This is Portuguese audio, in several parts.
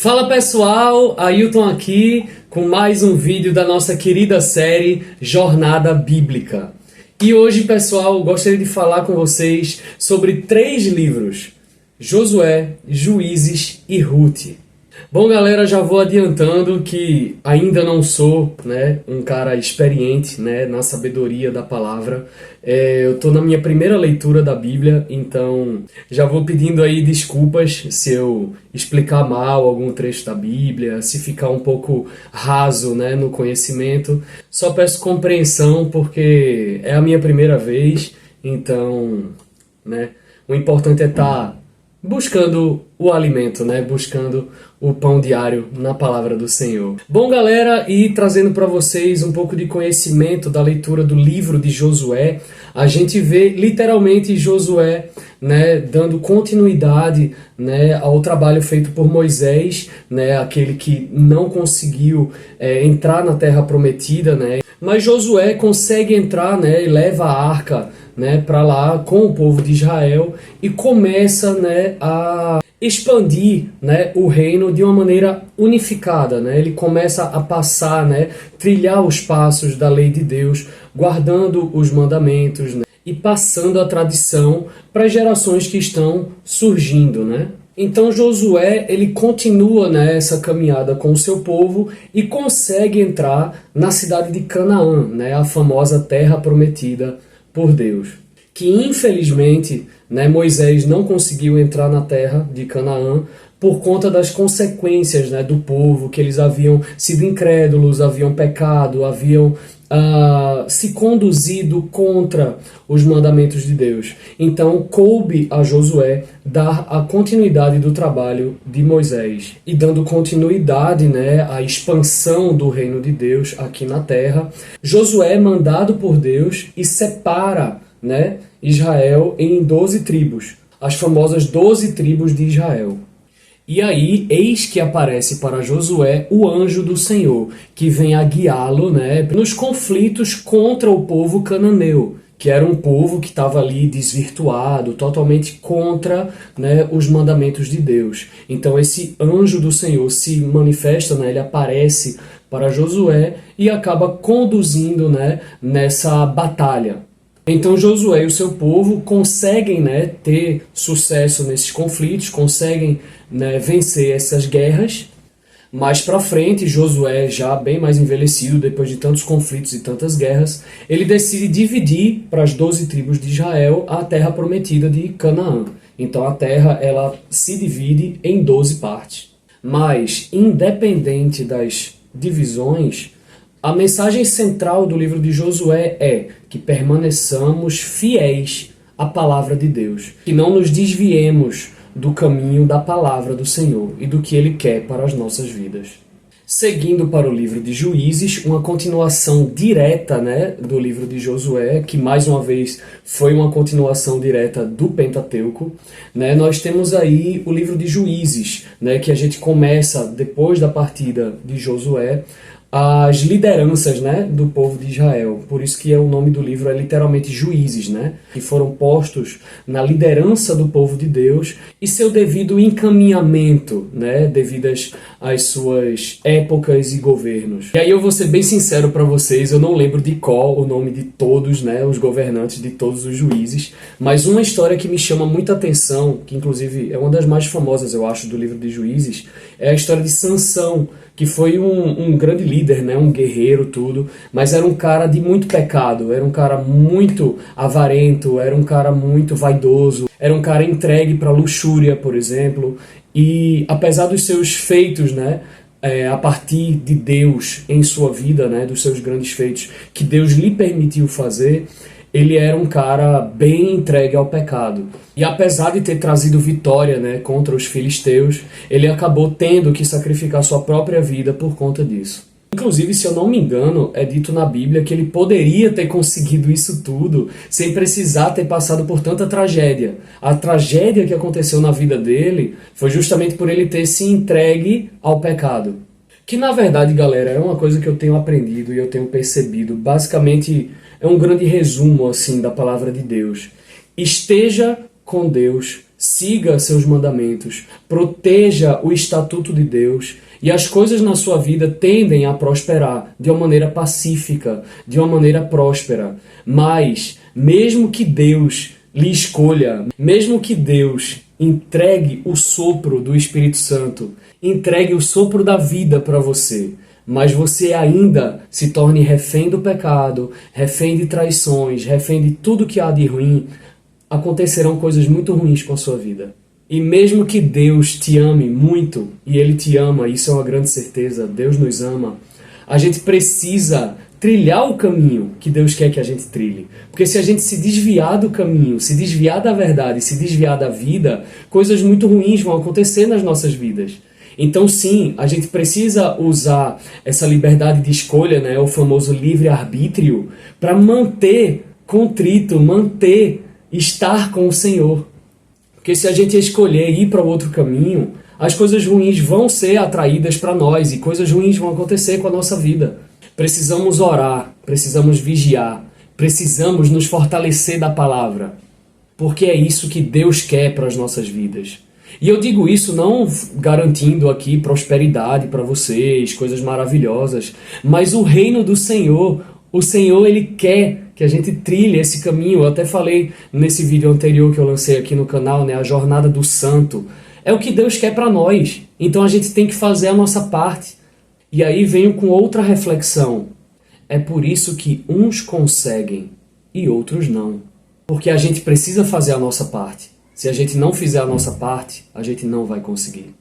Fala pessoal, Ailton aqui com mais um vídeo da nossa querida série Jornada Bíblica. E hoje, pessoal, gostaria de falar com vocês sobre 3 livros: Josué, Juízes e Ruth. Bom, galera, já vou adiantando que ainda não sou, um cara experiente, na sabedoria da palavra. Eu estou na minha primeira leitura da Bíblia, então já vou pedindo aí desculpas se eu explicar mal algum trecho da Bíblia, se ficar um pouco raso, no conhecimento. Só peço compreensão porque é a minha primeira vez, então, o importante é estar buscando o alimento, buscando o pão diário na palavra do Senhor. Bom, galera, e trazendo para vocês um pouco de conhecimento da leitura do livro de Josué, a gente vê literalmente Josué, dando continuidade, ao trabalho feito por Moisés, aquele que não conseguiu entrar na Terra Prometida, mas Josué consegue entrar, e leva a arca, para lá com o povo de Israel e começa, a expandir, o reino de uma maneira unificada, Ele começa a passar, trilhar os passos da lei de Deus, guardando os mandamentos, e passando a tradição para as gerações que estão surgindo, Então Josué, ele continua essa caminhada com o seu povo e consegue entrar na cidade de Canaã, a famosa terra prometida por Deus, que infelizmente Moisés não conseguiu entrar na terra de Canaã por conta das consequências do povo, que eles haviam sido incrédulos, haviam pecado, haviam se conduzido contra os mandamentos de Deus. Então coube a Josué dar a continuidade do trabalho de Moisés e dando continuidade à expansão do reino de Deus aqui na terra. Josué é mandado por Deus e separa Israel em 12 tribos, as famosas 12 tribos de Israel. E aí, eis que aparece para Josué o anjo do Senhor, que vem a guiá-lo nos conflitos contra o povo cananeu, que era um povo que estava ali desvirtuado, totalmente contra os mandamentos de Deus. Então esse anjo do Senhor se manifesta, ele aparece para Josué e acaba conduzindo nessa batalha. Então Josué e o seu povo conseguem ter sucesso nesses conflitos, conseguem vencer essas guerras. Mais para frente, Josué, já bem mais envelhecido, depois de tantos conflitos e tantas guerras, ele decide dividir para as 12 tribos de Israel a terra prometida de Canaã. Então a terra ela se divide em 12 partes. Mas, independente das divisões, a mensagem central do livro de Josué é que permaneçamos fiéis à palavra de Deus, que não nos desviemos do caminho da palavra do Senhor e do que Ele quer para as nossas vidas. Seguindo para o livro de Juízes, uma continuação direta do livro de Josué, que mais uma vez foi uma continuação direta do Pentateuco, nós temos aí o livro de Juízes, que a gente começa depois da partida de Josué, as lideranças do povo de Israel. Por isso que o nome do livro é literalmente Juízes, que foram postos na liderança do povo de Deus e seu devido encaminhamento, devidas às suas épocas e governos. E aí eu vou ser bem sincero para vocês, eu não lembro de qual o nome de todos, os governantes de todos os juízes, mas uma história que me chama muita atenção, que inclusive é uma das mais famosas, eu acho, do livro de Juízes, é a história de Sansão, que foi um grande líder, um guerreiro, tudo, mas era um cara de muito pecado, era um cara muito avarento, era um cara muito vaidoso, era um cara entregue para luxúria, por exemplo, e apesar dos seus feitos, a partir de Deus em sua vida, dos seus grandes feitos que Deus lhe permitiu fazer, ele era um cara bem entregue ao pecado. E apesar de ter trazido vitória contra os filisteus, ele acabou tendo que sacrificar sua própria vida por conta disso. Inclusive, se eu não me engano, é dito na Bíblia que ele poderia ter conseguido isso tudo sem precisar ter passado por tanta tragédia. A tragédia que aconteceu na vida dele foi justamente por ele ter se entregue ao pecado. Que na verdade, galera, é uma coisa que eu tenho aprendido e eu tenho percebido. Basicamente, é um grande resumo assim da palavra de Deus. Esteja com Deus siga seus mandamentos, proteja o estatuto de Deus e as coisas na sua vida tendem a prosperar de uma maneira pacífica, de uma maneira próspera. Mas, mesmo que Deus lhe escolha, mesmo que Deus entregue o sopro do Espírito Santo, entregue o sopro da vida para você, mas você ainda se torne refém do pecado, refém de traições, refém de tudo que há de ruim, acontecerão coisas muito ruins com a sua vida. E mesmo que Deus te ame muito, e Ele te ama, isso é uma grande certeza, Deus nos ama, a gente precisa trilhar o caminho que Deus quer que a gente trilhe. Porque se a gente se desviar do caminho, se desviar da verdade, se desviar da vida, coisas muito ruins vão acontecer nas nossas vidas. Então sim, a gente precisa usar essa liberdade de escolha, né, o famoso livre-arbítrio, para manter contrito, estar com o Senhor. Porque se a gente escolher ir para outro caminho, as coisas ruins vão ser atraídas para nós e coisas ruins vão acontecer com a nossa vida. Precisamos orar, precisamos vigiar, precisamos nos fortalecer da palavra, porque é isso que Deus quer para as nossas vidas. E eu digo isso não garantindo aqui prosperidade para vocês, coisas maravilhosas, mas o reino do Senhor, o Senhor Ele quer que a gente trilhe esse caminho. Eu até falei nesse vídeo anterior que eu lancei aqui no canal, né, a jornada do santo. É o que Deus quer para nós, então a gente tem que fazer a nossa parte. E aí venho com outra reflexão. É por isso que uns conseguem e outros não. Porque a gente precisa fazer a nossa parte. Se a gente não fizer a nossa parte, a gente não vai conseguir.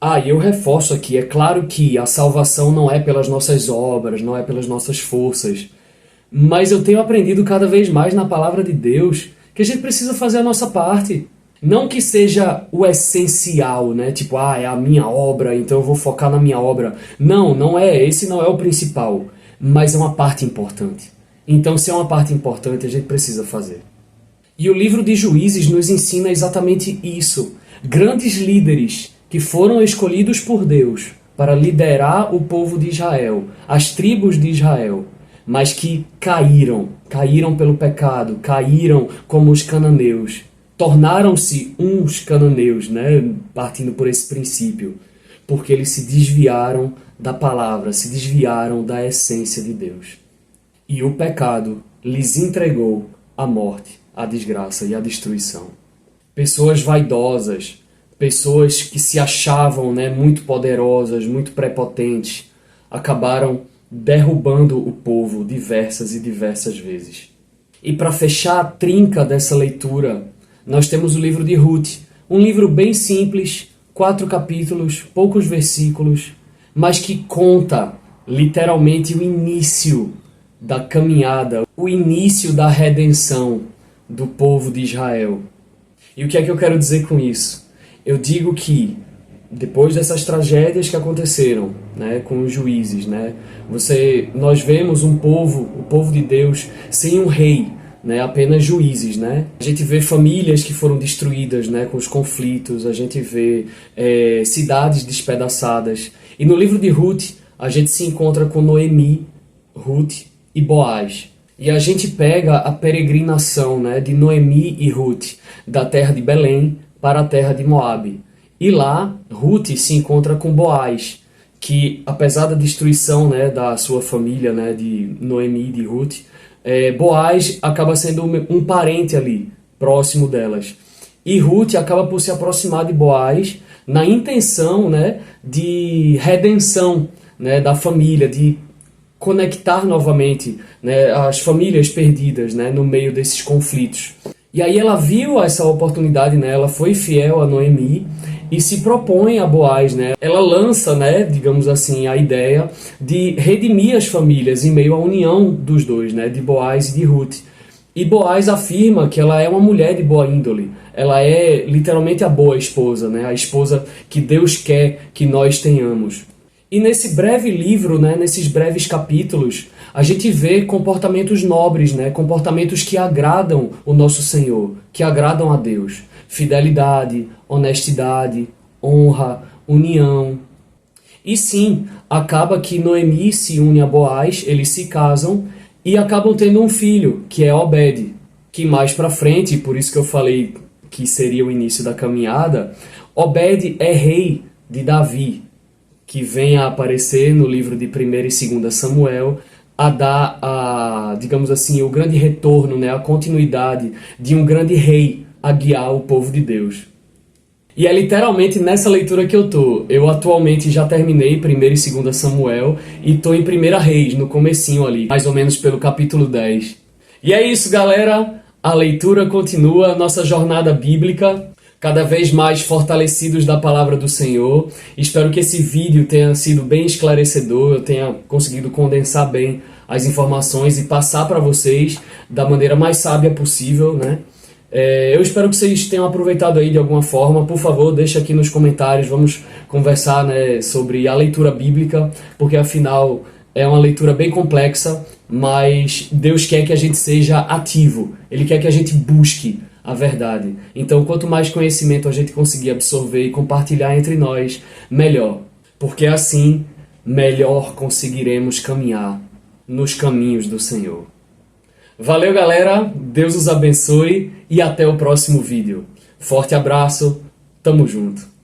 E eu reforço aqui, é claro que a salvação não é pelas nossas obras, não é pelas nossas forças. Mas eu tenho aprendido cada vez mais na palavra de Deus que a gente precisa fazer a nossa parte. Não que seja o essencial, né? Tipo, é a minha obra, então eu vou focar na minha obra. Não, não é. Esse não é o principal. Mas é uma parte importante. Então, se é uma parte importante, a gente precisa fazer. E o livro de Juízes nos ensina exatamente isso. Grandes líderes que foram escolhidos por Deus para liderar o povo de Israel, as tribos de Israel, mas que caíram pelo pecado, caíram como os cananeus. Tornaram-se uns cananeus, né? Partindo por esse princípio, porque eles se desviaram da palavra, se desviaram da essência de Deus. E o pecado lhes entregou a morte, a desgraça e a destruição. Pessoas vaidosas, pessoas que se achavam, né, muito poderosas, muito prepotentes, acabaram derrubando o povo diversas e diversas vezes. E para fechar a trinca dessa leitura, nós temos o livro de Ruth, um livro bem simples, 4 capítulos, poucos versículos, mas que conta literalmente o início da caminhada, o início da redenção do povo de Israel. E o que é que eu quero dizer com isso? Eu digo que depois dessas tragédias que aconteceram, né, com os juízes, né, nós vemos o povo de Deus sem um rei, né, apenas juízes, né? A gente vê famílias que foram destruídas, né, com os conflitos, a gente vê cidades despedaçadas. E no livro de Ruth, a gente se encontra com Noemi, Ruth e Boaz. E a gente pega a peregrinação, né, de Noemi e Ruth, da terra de Belém para a terra de Moabe. E lá, Ruth se encontra com Boaz, que apesar da destruição, né, da sua família, né, de Noemi e de Ruth, Boaz acaba sendo um parente ali, próximo delas. E Ruth acaba por se aproximar de Boaz na intenção, né, de redenção, né, da família, de conectar novamente, né, as famílias perdidas, né, no meio desses conflitos. E aí ela viu essa oportunidade, né, ela foi fiel a Noemi e se propõe a Boaz, né? Ela lança, né, digamos assim, a ideia de redimir as famílias em meio à união dos dois, né, de Boaz e de Ruth. E Boaz afirma que ela é uma mulher de boa índole. Ela é literalmente a boa esposa, né, a esposa que Deus quer que nós tenhamos. E nesse breve livro, né, nesses breves capítulos, a gente vê comportamentos nobres, né, comportamentos que agradam o nosso Senhor, que agradam a Deus. Fidelidade, honestidade, honra, união. E sim, acaba que Noemi se une a Boaz, eles se casam e acabam tendo um filho, que é Obed, que mais pra frente, por isso que eu falei que seria o início da caminhada, Obed é rei de Davi, que vem a aparecer no livro de 1º e 2º Samuel, a dar, digamos assim, o grande retorno, né, a continuidade de um grande rei a guiar o povo de Deus. E é literalmente nessa leitura que eu tô. Eu atualmente já terminei 1º e 2º Samuel e tô em 1ª Reis, no comecinho ali, mais ou menos pelo capítulo 10. E é isso, galera. A leitura continua, nossa jornada bíblica, cada vez mais fortalecidos da palavra do Senhor. Espero que esse vídeo tenha sido bem esclarecedor, eu tenha conseguido condensar bem as informações e passar para vocês da maneira mais sábia possível, né? Eu espero que vocês tenham aproveitado aí de alguma forma. Por favor, deixa aqui nos comentários, vamos conversar, né, sobre a leitura bíblica, porque afinal é uma leitura bem complexa, mas Deus quer que a gente seja ativo, Ele quer que a gente busque a verdade. Então, quanto mais conhecimento a gente conseguir absorver e compartilhar entre nós, melhor. Porque assim, melhor conseguiremos caminhar nos caminhos do Senhor. Valeu, galera, Deus os abençoe e até o próximo vídeo. Forte abraço, tamo junto.